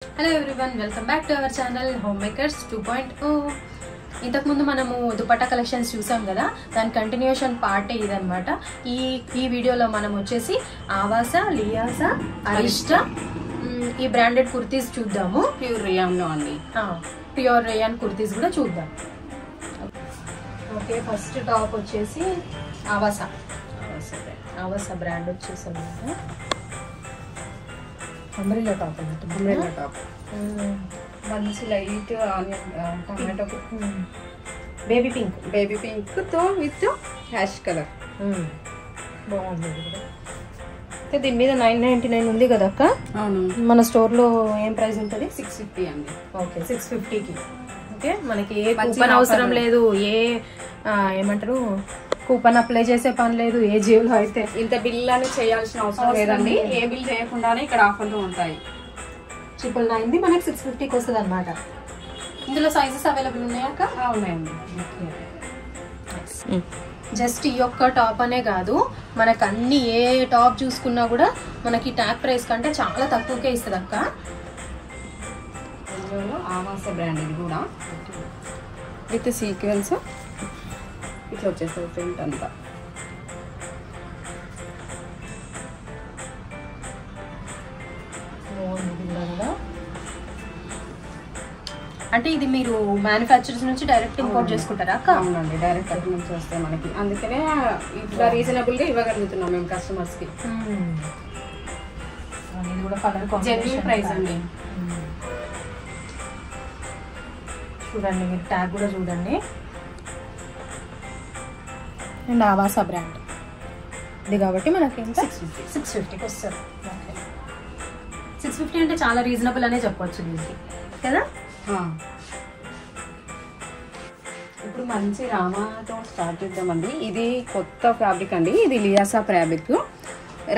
Hello everyone, welcome back to our channel home makers 2.0. ఇంతకుముందు మనము dupatta collections చూసాం కదా, దాని కంటిన్యూషన్ పార్టే ఇదనమాట. ఈ వీడియోలో మనం వచ్చేసి ఆవాసా, లియాసా, అరిష్ట ఈ బ్రాండెడ్ కుర్తీస్ చూద్దాము. ప్యూర్ రేయాన్లో అండి, ప్యూర్ రేయాన్ కుర్తీస్ కూడా చూద్దాం. ఓకే, ఫస్ట్ టాప్ వచ్చేసి ఆవాసా బ్రాండ్ వచ్చేసి అనమాట. అంబ్రెల్లా టాప్ అన్నట్టు, అంబ్రెల్లా టాప్ మంచి light onion tomato baby pink తో విత్ హ్యాష్ కలర్ బాగుంది. అయితే దీని మీద 999 ఉంది కదా అక్క? అవును. మన స్టోర్ లో ఏం ప్రైస్ ఉంటుంది? 650 అండి. ఓకే, 650కి. ఓకే, మనకి ఏ కూపన్ అవసరం లేదు, ఏమంటారు కూపన్ అప్లై చేసే పని లేదు. ఏ జీవులో అయితే ఇంత బిల్ అని చేయాల్సిన అవసరం లేదండి. ఏ బిల్ చేయకుండానే ఇక్కడ ఆఫర్లు ఉంటాయి. 999 మనకి 650కి వస్తుంది అనమాట. ఇందులో సైజెస్ అవైలబుల్ ఉన్నాయాక? ఉన్నాయండి. జస్ట్ ఈ ఒక్క టాప్ అనే కాదు, మనకు అన్ని ఏ టాప్ చూసుకున్నా కూడా మనకి ట్యాగ్ ప్రైస్ కంటే చాలా తక్కువకే ఇస్తుంది అక్క. ఆవాస బ్రాండ్ ఇది కూడా విత్ సీక్వెన్స్ ఇట్లా వచ్చేస్తుంది ప్రింట్ అంతా. అంటే ఇది మీరు మ్యానుఫ్యాక్చరర్స్ నుంచి డైరెక్ట్ ఇంపోర్ట్ చేసుకుంటారా అక్క? అవునండి, డైరెక్ట్ అక్కడ నుంచి వస్తాయి మనకి. అందుకనే ఇట్లా రీజనబుల్ గా ఇవ్వగలుగుతున్నాం మేము కస్టమర్స్ కి. ఇది కూడా కలర్ జెన్యూన్ ప్రైస్ అండి. చూడండి, మీరు ట్యాగ్ కూడా చూడండి. అండ్ ఆవాసా బ్రాండ్ ఇది కాబట్టి మనకి ఎంత? 650కి వస్తుంది. ఓకే, 650 అంటే చాలా రీజనబుల్ అనే చెప్పవచ్చు దీనికి కదా. ఇప్పుడు మంచి రామాతో స్టార్ట్ చేద్దామండి. ఇది కొత్త ఫ్యాబ్రిక్ అండి. ఇది లియాసా ఫ్యాబ్రిక్,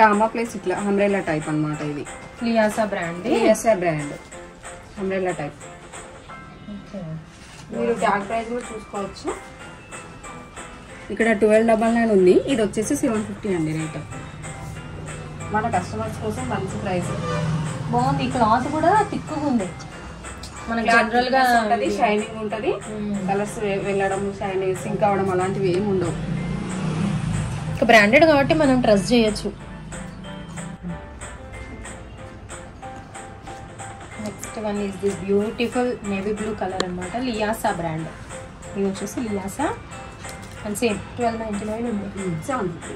రామా ప్లేస్ ఇట్లా అంబ్రెల్లా టైప్ అనమాట. ఇది లియాసా బ్రాండ్ అంబ్రెల్లా టైప్. మీరు ట్యాగ్ ప్రైస్ కూడా చూసుకోవచ్చు. ఇక్కడ 1299 ఉంది. ఇది వచ్చేసి 750 అండి రేట్. మన కస్టమర్స్ కోసం మంచి ప్రైస్. బాగుంది. క్లాత్ కూడా థిక్గా ఉంది. మనకి జనరల్ గా షైనింగ్ ఉంటది. కలర్స్ వెళ్ళడం, షైనింగ్ సింక్ అవడం అలాంటివి ఏమి ఉండవు. బ్రాండెడ్ కాబట్టి మనం ట్రస్ట్ చేయొచ్చు. Next one is this beautiful navy blue colour అనమాట. లియాసా బ్రాండ్. ఇది వచ్చేసి లియాసా అండ్ సేమ్ 1299 ఉంది. 750.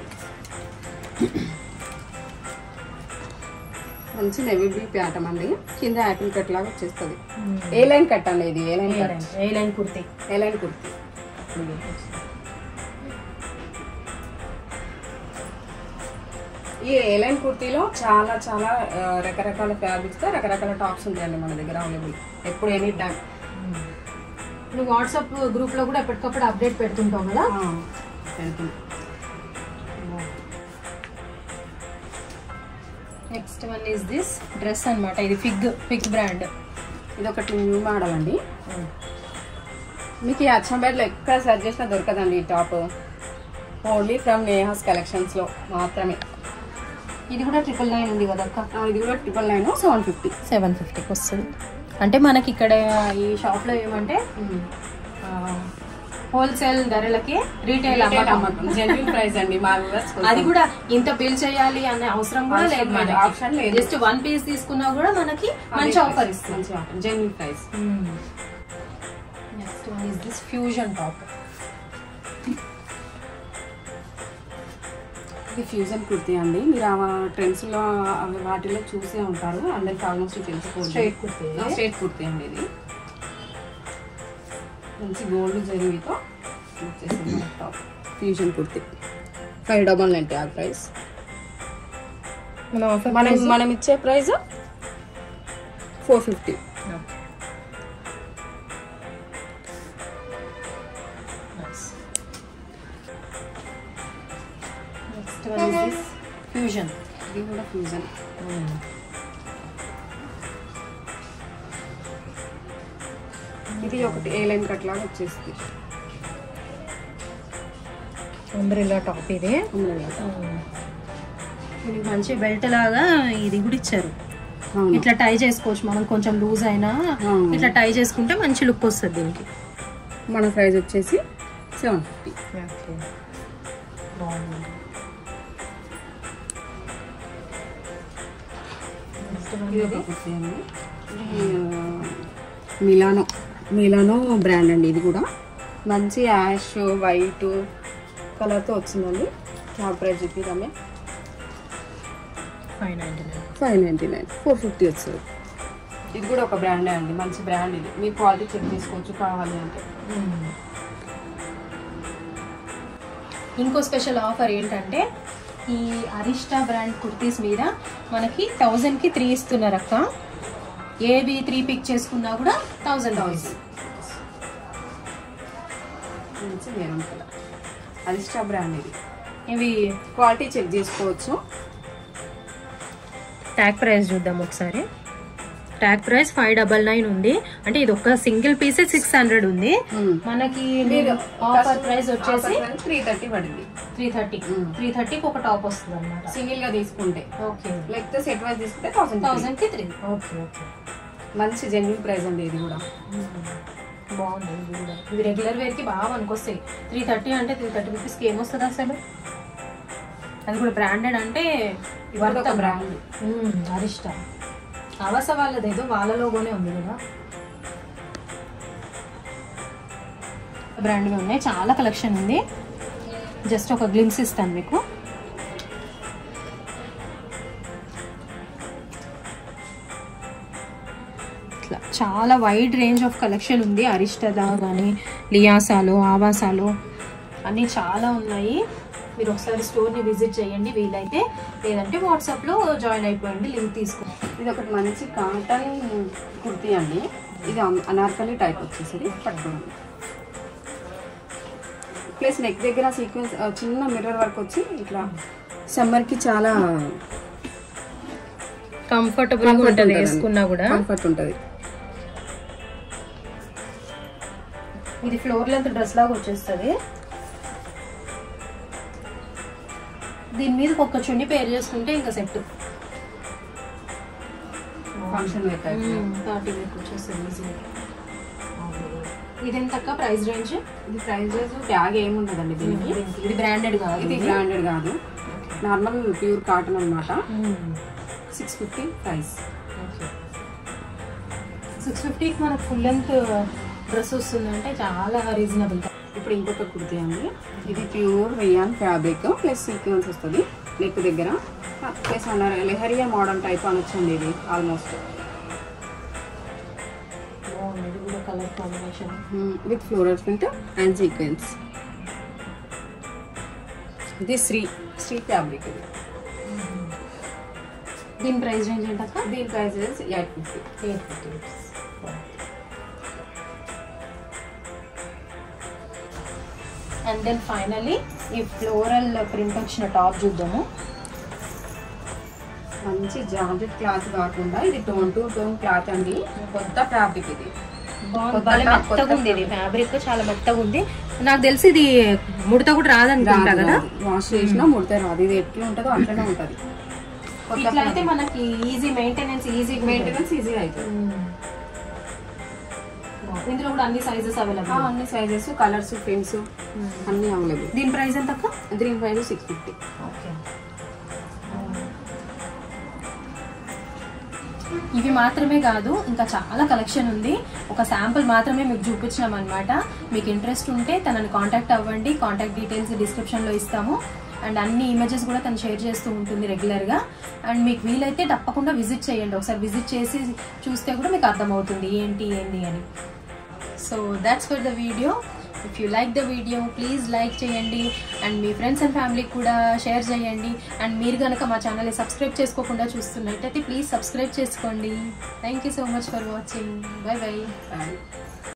మంచి నేవీ బ్లూ ప్యాటర్న్ అండి. కింద యాపిల్ కట్ లాగా వచ్చేస్తుంది. ఏ లైన్ కట్ అండి ఇది. ఏ లైన్ కుర్తీ. ఈ ఏ లైన్ కుర్తీలో చాలా చాలా రకరకాల ఫ్యాబ్రిక్స్ తో రకరకాల టాప్స్ ఉంటాయండి మన దగ్గర అవైలబుల్. ఎప్పుడు ఎనీ టైం. నువ్వు వాట్సాప్ గ్రూప్ లో కూడా ఎప్పటికప్పుడు అప్డేట్ పెడుతుంటావు కదా. Next one is this dress అనమాట. ఇది ఫిగ్ బ్రాండ్. ఇది ఒకటి న్యూ మోడల్ అండి. మీకు ఈ అచ్చంపేటలో ఎక్కడ సెర్చ్ చేసినా దొరకదండి ఈ top. Only from Neha's collections లో మాత్రమే. ఇది కూడా 999 ఉంది కదా అక్క? ఇది కూడా 999 750కి వస్తుంది. అంటే మనకి ఇక్కడ ఈ షాప్ లో ఏమంటే హోల్సేల్ ధరలకి రీటైల్ జెన్యూన్ ప్రైస్ అండి. అది కూడా ఇంత బిల్ చేయాలి అనే అవసరం కూడా లేదు. ఆప్షన్ లేదు. జస్ట్ 1 పీస్ తీసుకున్నా కూడా మనకి మంచి ఆఫర్ ఇస్తుంది. Genuine price. Next one is this fusion top. ఇది ఫ్యూజన్ కుర్తీ అండి. మీరు ట్రెండ్స్ లో వాటిలో చూసే ఉంటారు. అందరికి ఆల్మోస్ట్ తెలిసిపోతుంది. స్ట్రైట్ కుర్తీ అండి. ఇది మంచి గోల్డ్ జరీతో వచ్చేసింది top. Fusion kurti 599 tag price. మనం ఇచ్చే price 450. Next one is this fusion. ఇది కూడా ఫ్యూజన్. ఇది ఒకటి ఏ లైన్ కట్ లాగా వచ్చేస్తుంది. Umbrella top. ఇది మంచి బెల్ట్ లాగా ఇది కూడా ఇచ్చారు. ఇట్లా టై చేసుకోవచ్చు మనం, కొంచెం లూజ్ అయినా ఇట్లా టై చేసుకుంటే మంచి లుక్ వస్తుంది దీనికి. మన ప్రైస్ వచ్చేసి 750. మిలానో బ్రాండ్ అండి. ఇది కూడా మంచి యాష్ వైట్ కలర్తో వచ్చిందండి. క్యాబ్ ప్రైస్ చెప్పిదామే 599, 450 వస్తుంది. ఇది కూడా ఒక బ్రాండే అండి, మంచి బ్రాండ్. ఇది మీ క్వాలిటీ చెక్ చేసుకోవచ్చు కావాలి అంటే. ఇంకో స్పెషల్ ఆఫర్ ఏంటంటే ఈ అరిస్టా బ్రాండ్ కుర్తీస్ మీద మనకి 1000కి 3 ఇస్తున్నారు అక్క. ఏవి 3 పిక్ చేసుకున్నా కూడా 1000. అరిస్టా బ్రాండ్ ఇది. ఇవి క్వాలిటీ చెక్ చేసుకోవచ్చు. ట్యాగ్ ప్రైస్ చూద్దాం ఒకసారి. ట్యాగ్ ప్రైస్ 599 ఉంది. అంటే ఇది ఒక సింగిల్ పీస్ 600 ఉంది. మనకి ఆఫర్ ప్రైస్ వచ్చేసి 330 పడింది. 330కి ఒక టాప్ వస్తుంది అనమాట సింగిల్ గా తీసుకుంటే. ఓకే, లేకపోతే సెట్ వైజ్ తీసుకుంటే 1000కి 3. ఓకే. మంచి జెన్యూన్ ప్రైస్ అండి ఇది కూడా. బాగుంది ఇది కూడా. ఇది రెగ్యులర్ వేర్ కి బాగా పనికొస్తాయి. 330 అంటే 330 రూపీస్కి ఏమొస్తుంది అసలు? అది కూడా బ్రాండెడ్ అంటే వర్త్ బ్రాండ్. అరిస్టా అవస వాళ్ళది ఏదో వాళ్ళ లోగోనే ఉంది కదా. బ్రాండ్గా ఉన్నాయి, చాలా కలెక్షన్ ఉంది. జస్ట్ ఒక గ్లిమ్స్ ఇస్తాను మీకు. ఇట్లా చాలా వైడ్ రేంజ్ ఆఫ్ కలెక్షన్ ఉంది. అరిస్టాదా కానీ లియాసాలో ఆవాసాలో అన్నీ చాలా ఉన్నాయి. మీరు ఒకసారి స్టోర్ని విజిట్ చేయండి వీలైతే, లేదంటే వాట్సాప్లో జాయిన్ అయిపోయింది, లింక్ తీసుకోండి. ఇది ఒకటి మంచి కాటన్ కుర్తీ అండి. ఇది అనార్కలి టైప్ వచ్చేసరి పట్టుకోండి. ప్లస్ నెక్ దగ్గర సీక్వెన్స్ చిన్న మిర్రర్ వర్క్ వచ్చి ఇట్లా సమ్మర్కి చాలా కంఫర్టబుల్ ఉంటుంది, వేసుకున్నా కూడా కంఫర్ట్ ఉంటుంది. ఇది ఫ్లోర్ లెంత్ డ్రెస్ లాగా వచ్చేస్తుంది. దీని మీద ఒక చున్నీ పేర్ చేసుకుంటే ఇంకా set. Function wear party wear వచ్చేస్తుంది. ఇది ఎంత ప్రైస్ రేంజ్? ఇది ప్రైస్ రేంజ్ ట్యాగ్ ఏముండదండి దీనికి. ఇది బ్రాండెడ్ కాదు, ఇది బ్రాండెడ్ కాదు, నార్మల్ ప్యూర్ కాటన్ అనమాట. 650 ప్రైస్. 650కి మనకు ఫుల్ లెంత్ డ్రెస్ వస్తుందంటే చాలా రీజనబుల్. ఇప్పుడు ఇంకొక కుర్తీ అండి. ఇది pure rayon fabric plus sequins వస్తుంది నెక్ దగ్గర. ప్లస్ అన్నారు లెహరియా మోడల్ టైప్ అనొచ్చండి. ఇది almost colour combination with floral print and sequins. ఇది శ్రీ ఫ్యాబ్రిక్. ఇది దీని ప్రైస్ రేంజ్ ఏంటక్క? దీని ప్రైస్ 850. అండ్ దెన్ ఫైనలీ ఈ ఫ్లోరల్ ప్రింట్ వచ్చిన టాప్ చూద్దాము. మంచి జార్జెట్ క్లాత్ కాకుండా ఇది టోన్ టు టోన్ క్లాత్ అండి. కొత్త ఫ్యాబ్రిక్ ఇది. మెత్తగా ఉంది, ఇది ఫ్యాబ్రిక్ చాలా మెత్తగా ఉంది. నాకు తెలిసి ఇది ముడత కూడా రాదనుకుంటా కదా. వాష్ చేసినా ముడత రాదు. ఇది ఎట్లా ఉంటుందో అట్లనే ఉంటుంది. ఇట్లా అయితే మనకి ఈజీ మెయింటెనెన్స్ ఈజీ అవుతుంది. ఇందులో కూడా అన్ని సైజెస్ అవైలబుల్. అన్ని సైజెస్, కలర్స్, ప్రింట్స్ అన్ని అవైలబుల్. దీని ప్రైస్ ఎంత? దీని ప్రైస్ 650. ఓకే. ఇవి మాత్రమే కాదు, ఇంకా చాలా కలెక్షన్ ఉంది. ఒక శాంపుల్ మాత్రమే మీకు చూపించినాం అనమాట. మీకు ఇంట్రెస్ట్ ఉంటే తనని కాంటాక్ట్ అవ్వండి. కాంటాక్ట్ డీటెయిల్స్ డిస్క్రిప్షన్లో ఇస్తాము. అండ్ అన్ని ఇమేజెస్ కూడా తను షేర్ చేస్తూ ఉంటుంది రెగ్యులర్గా. అండ్ మీకు వీలైతే తప్పకుండా విజిట్ చేయండి. ఒకసారి విజిట్ చేసి చూస్తే కూడా మీకు అర్థమవుతుంది ఏంటి అని. So that's for the video. If you like the video please like చేయండి అండ్ మీ ఫ్రెండ్స్ అండ్ ఫ్యామిలీకి కూడా షేర్ చేయండి. అండ్ మీరు కనుక మా ఛానల్ని సబ్స్క్రైబ్ చేసుకోకుండా చూస్తున్నట్టయితే ప్లీజ్ సబ్స్క్రైబ్ చేసుకోండి. Thank you so much for watching. By by.